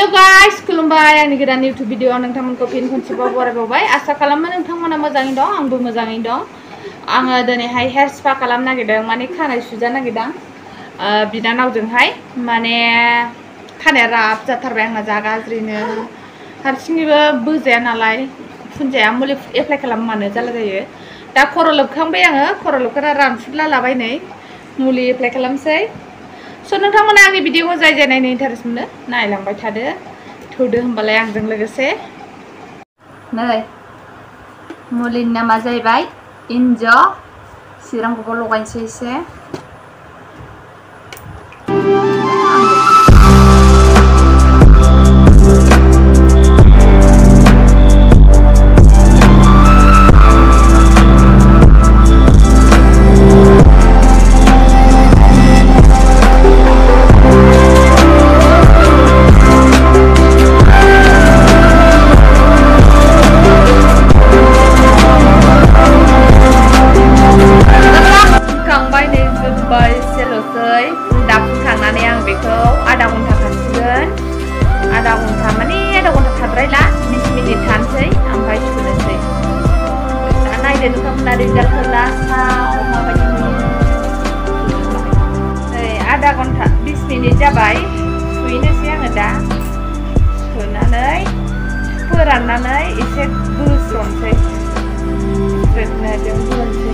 Hello guys खुलुमबाय आंनि गोदान YouTube भिडिअ नोंथांमोनखौ फिन खनसेबाव बरायबावबाय आसा खालामो नोंथांमोना मोजाङै दं आंबो मोजाङै दं आङो दिनैहाय हेयार स्पा खालामनो नागिरदों माने खानाय सुजानो नागिरदों बिनानावजोंहाय माने खानाया राफ जाथारबाय आंना जा गाज्रिनो हारसिंनिबो बोजाया नालाय फुनजाया मुलि एप्लाइ खालामबानो जाला जायो दा खर' लोबखांबाय आङो खर' लोबखांना रानफुनला लाबाय नै मुलि एप्लाइ खालामसै स' नोंथांमोना आंनि भिडिअखौ जाय जाय नायनो इन्टारेस्ट मोनो नायलांबाय थादो थौदो होमबालाय आंजों लोगोसे नै मुलिनि नामा जाहैबाय इन्ज सिरांखौबो लगायनोसै एसे आधा घन्टा खासिगोन आधा घन्टा माने आधा घन्टा थाद्रायला 20 मिनिट थानोसै ओमफ्राय सुनोसै दा नायदो नोंथांमोना रिजाल्टफोरा माबायदि नुयो नै आधा घन्टा 20 मिनिट जाबाय सुनोसै आङो दा सुनानै फोराननानै एसे गोस्र'नोसै स्ट्रेटनारजों होनोसै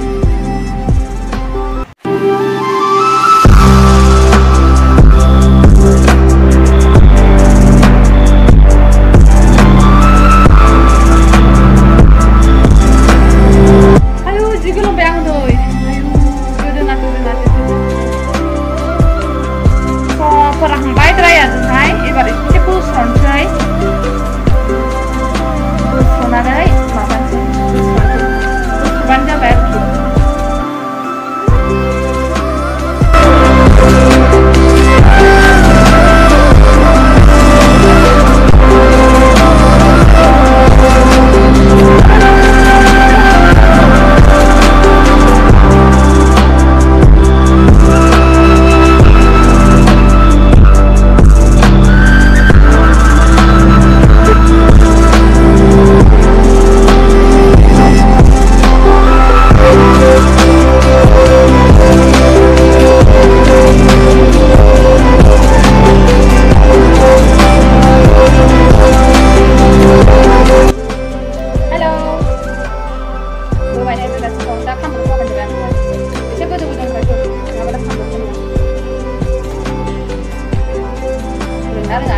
फोरानबाय द्रायाजोंहाय एबार एसे बोस्र'नोसै बोस्र'नानै माबानोसै बोस्र'बानो जाबाय आरोखि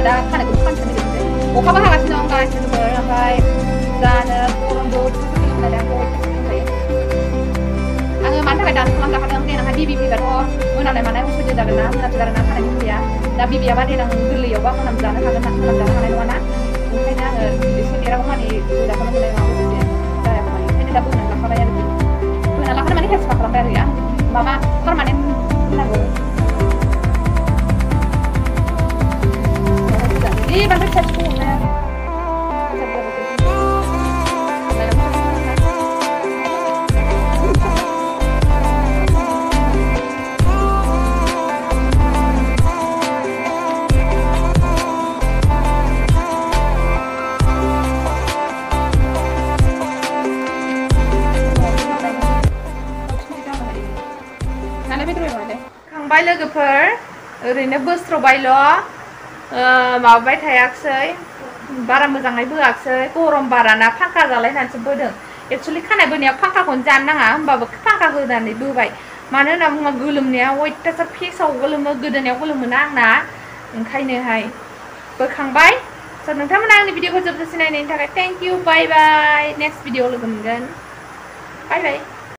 ada खानायखौ फानस'नो नागिरदों अखाबो हागासिनो दं गासिबो ओमफ्राय जानो गरमबो होननानै आंबो होनखायो आङो मानि थाखाय दान्स खालामजाखादों देनांहाय बिबि फैबाथ' मोनामनाय मानाय उसुबिदा जागोन ना मोनामसो जागोन ना खानायनि मुलिया दा बिबियाबा देनां गोरलैयावबा मोनामजानो हागोन ना मोनामजानो हानाय नङा ना ओंखायनो आङो एसे देरागौ मानि होजाखौनो मोननाय नङा उसुबिदा जायाखै माने ओंखायनो दा बोनानै लाखाबाय आरोखि बोनानै लाखानाय माने हेयार स्पा खालामबाय आरो आं माबा पारमानेन्ट होनांगौ Di bantu chat punya. Karena betul ya mana? Kang bayi logoper, oरैनो बोस्र'बायल' माबाबाय थायाखसै बारा मोजाङै बोआखसै गरम बाराना फांखा जालायनानैसो बोदों एक्चुअली खानाय बोनायाव फांखाखौनो जानो नाङा होमबाबो फांखा होनानै बोबाय मानो होनना बुङोबा गोलोमनाया अयथासार फेसाव गोलोमो गोदोनायाव गोलोमोना आंना ओंखायनोहाय बोखांबाय स' नोंथांमोना आंनि भिडिअखौ जोबजासिम नायनायनि थाखाय thank you bye bye next video लोगो मोनगोन बाय बाय